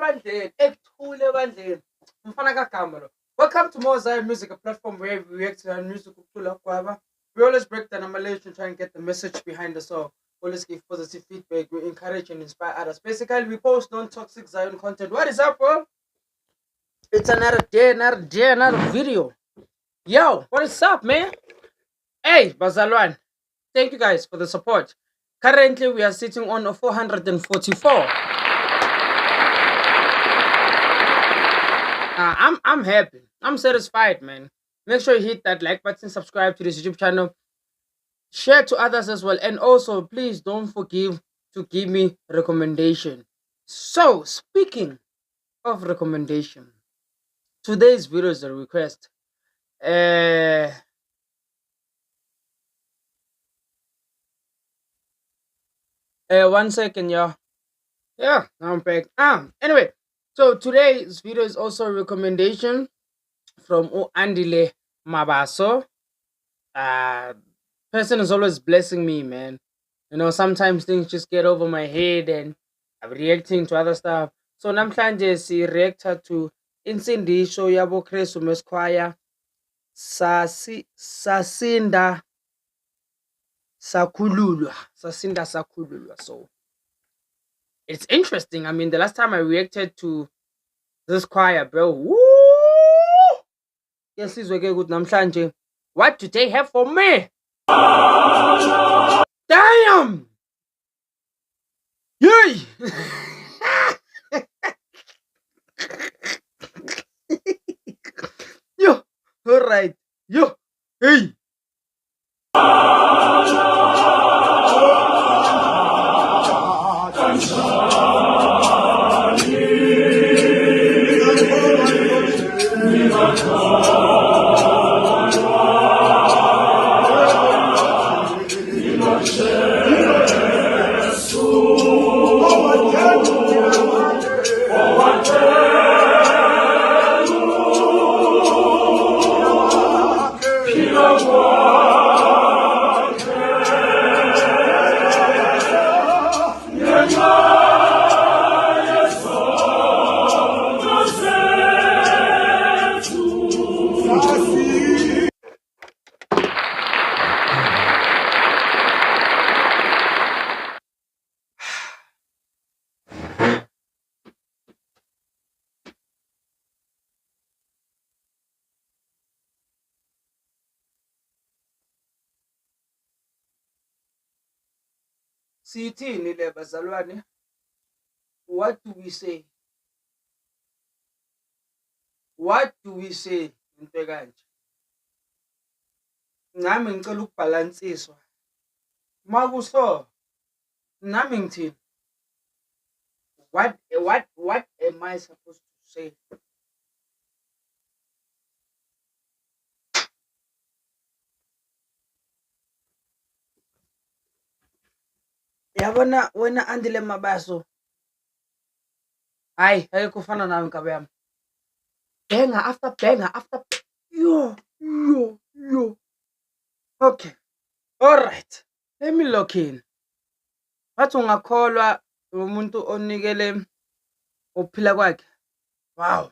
ebandleni, ekuthule ebandleni. Mfana kagama lo. Welcome to Mosaic Music, a platform where we react to music ukucula kwaba. We always break down a Malaysian, try and get the message behind the song. Always give positive feedback. We encourage and inspire others. Basically, we post non-toxic Zion content. What is up, bro? It's another day, another video. Yo, what is up, man? Hey, Bazalwan. Thank you guys for the support. Currently, we are sitting on 444. I'm happy. I'm satisfied, man. Make sure you hit that like button, subscribe to this YouTube channel, share to others as well, and also please don't forget to give me recommendation. So, speaking of recommendation, today's video is a request. 1 second, y'all. Yeah, now I'm back. Anyway, so today's video is also a recommendation from Andile Mabaso. Person is always blessing me, man. You know, sometimes things just get over my head and I'm reacting to other stuff. So namhlanje si reactor to Insindisho yabo Kresu Mesquire Sasinda Sakululwa. So it's interesting. I mean, the last time I reacted to this choir, bro. Woo! Yes, is okay good namhlanje. What do they have for me? Damn! Yay! Yo, alright. Yo, hey. Sithini le bazalwane? What do we say? What do we say into kanje? Nami ngicela ukubhalansiswa. Makuso nami ngithini? What am I supposed to say? Yabona wena Andile Mabaso. Hayi, ayikufana nawe nkabe yami. Banger after banger after yo. Okay. All right. Let me look in. Bathi ungakholwa umuntu onikele uphila kwakhe. Wow.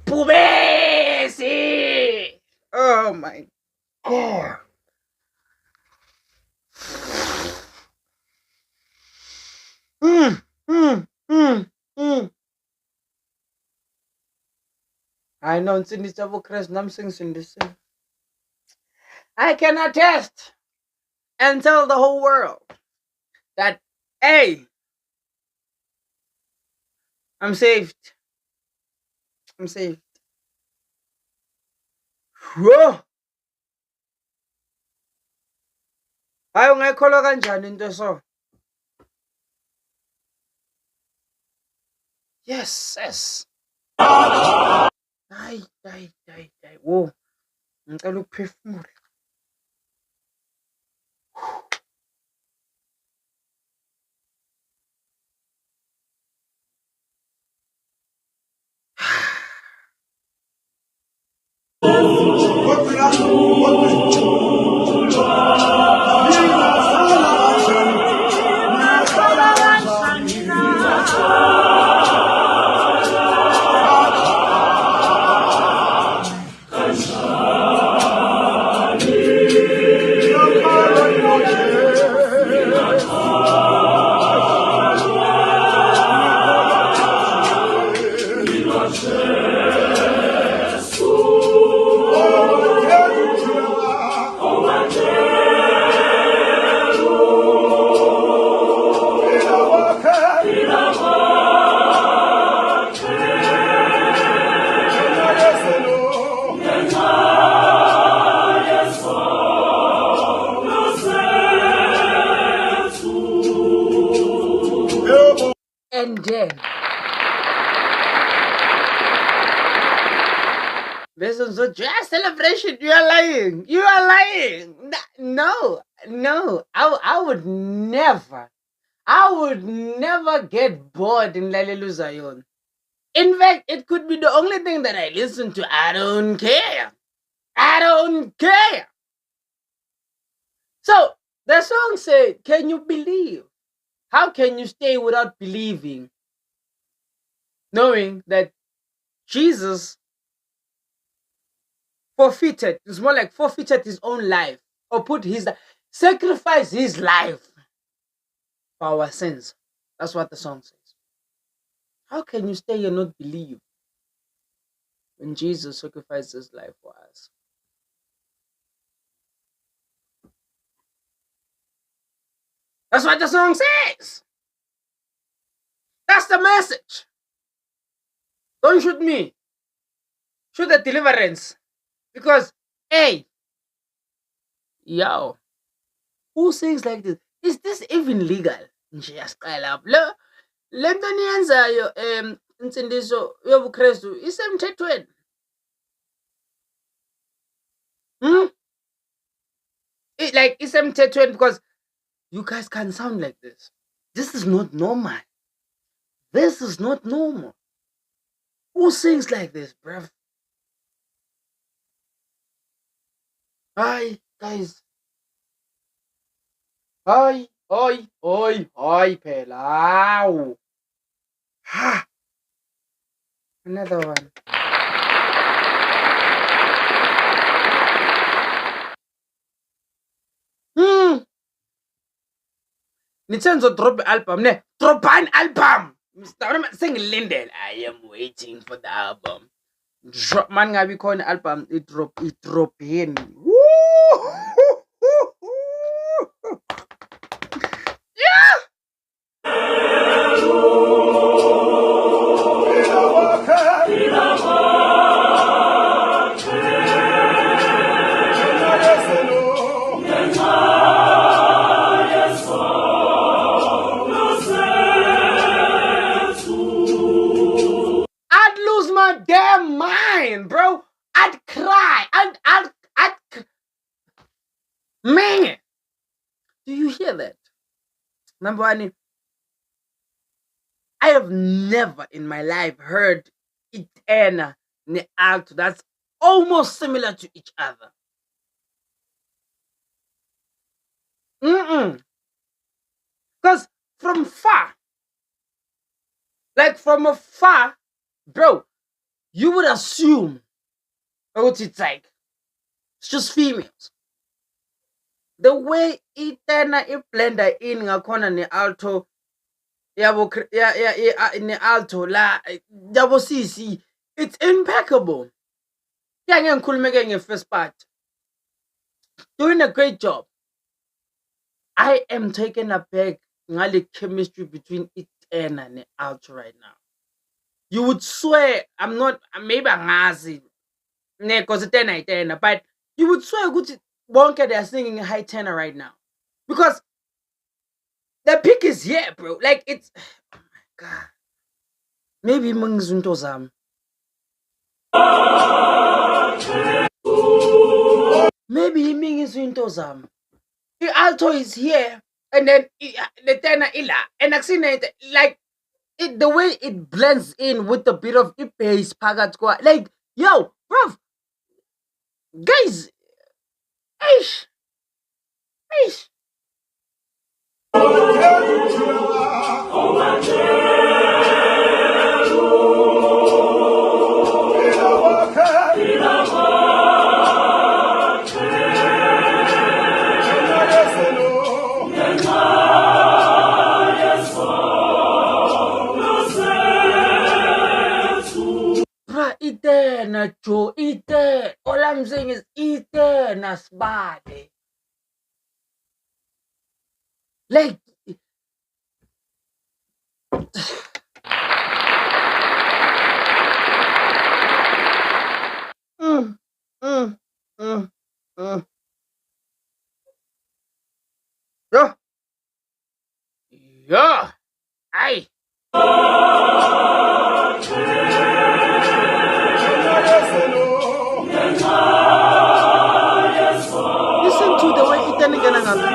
Pube! my God. Mm, mm, mm, mm. I know it's in this double crest, nonsense in this. I can attest and tell the whole world that, hey, I'm saved. I'm saved. Whoa! Hayi ungayikholwa kanjani into so? Yes, yes. Hayi. Whoa. Ngicela ukuphefumula. And then this is a jazz celebration. You are lying. You are lying. No. I would never. I would never get bored in Lalelu Zion. In fact, it could be the only thing that I listen to. I don't care. I don't care. So the song said, "Can you believe? How can you stay without believing? Knowing that Jesus forfeited, it's more like forfeited his own life, or sacrificed his life for our sins." That's what the song says. How can you stay and not believe when Jesus sacrificed his life for us? That's what the song says. That's the message. Don't shoot me. Shoot the deliverance. Because, hey, yo, who sings like this? Is this even legal? Nje yasiqala lapho. Le nto niyenzayo insindiso yobuKrestu isemthethweni. Like isemthethweni, because you guys can sound like this. This is not normal. This is not normal. Who sings like this, bruv? Hi, guys. Hi, phela. Ow. Ha. Another one. Nitsenzo drop album ne. Drop an album. Mr. Sing Lindel. I am waiting for the album. Drop man ngabi khona album it drop in. Woo! Yeah. I'd lose my damn mind, bro. I'd cry. Man, do you hear that? Number one, I have never in my life heard it and the alto that's almost similar to each other. Because from far, like from afar, bro, you would assume what it's like It's just females. The way itena blender in ngakhona ne-alto yabo ne-alto la yabo sisi, it's impeccable. Yeah, ngikhulume-ke nge-first part. Doing a great job. I am taken aback ngale chemistry between itena ne-alto right now. You would swear I'm not, maybe angazi because itena, but you would swear ukuthi bonke they are singing high tenor right now because the peak is here, bro. Like it's, oh my god. Maybe mangizunto zami. Maybe mangizunto zami. The alto is here, and then the tenor ila, and I seen it like it the way it blends in with the bit of bass pagat like yo, bro, guys, ish, ish. Itena Joe, itena. All I'm saying is itena Sibale. Like mm, mm, mm, mm. Yeah. Yeah. Aye. Listen to the way itena gonna ngapha.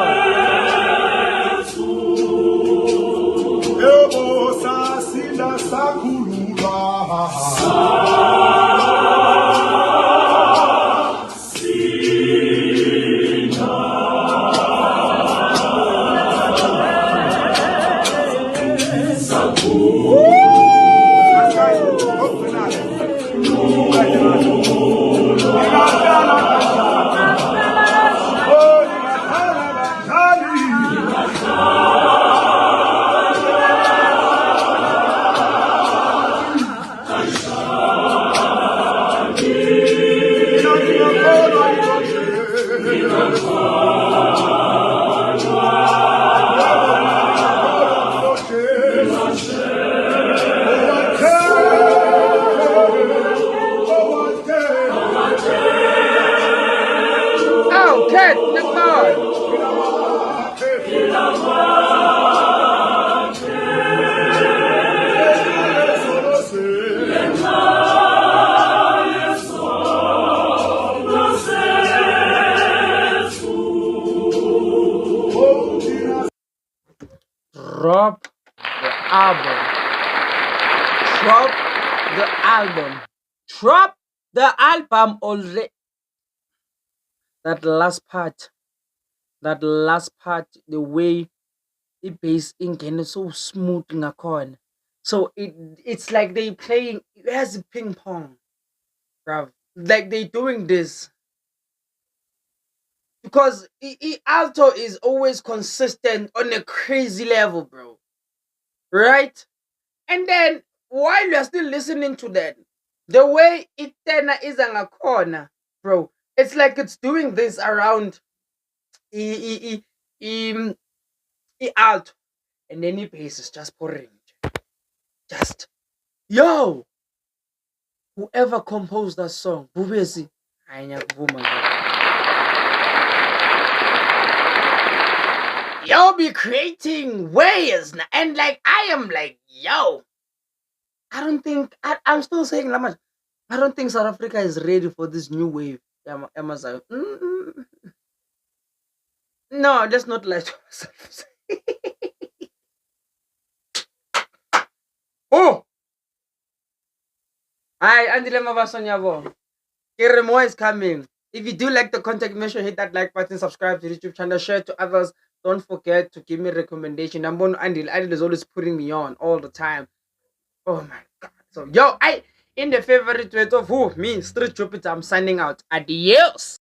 Drop the album. Drop the album. Drop the album already. That last part, the way it bass in so smooth ngakhona. So it's like they playing as ping pong, bruv. Like they doing this because alto is always consistent on a crazy level, bro. Right? And then while you're still listening to that, the way itena is a corner, bro, it's like it's doing this around alto, and then bass is just pouring. Just yo, whoever composed that song, Bubesi, y'all be creating ways, and like I am like, yo, I don't think I'm still saying Lamas. I don't think South Africa is ready for this new wave. Amazon. No, let's not lie to ourselves. Oh, hi, Andile Mabasonyabo. More is coming. If you do like the content, make sure hit that like button, subscribe to the YouTube channel, share to others. Don't forget to give me a recommendation. Andil is always putting me on all the time. Oh my god. So yo, in the favorite way of who? Me, Street Jupiter, I'm signing out. Adios.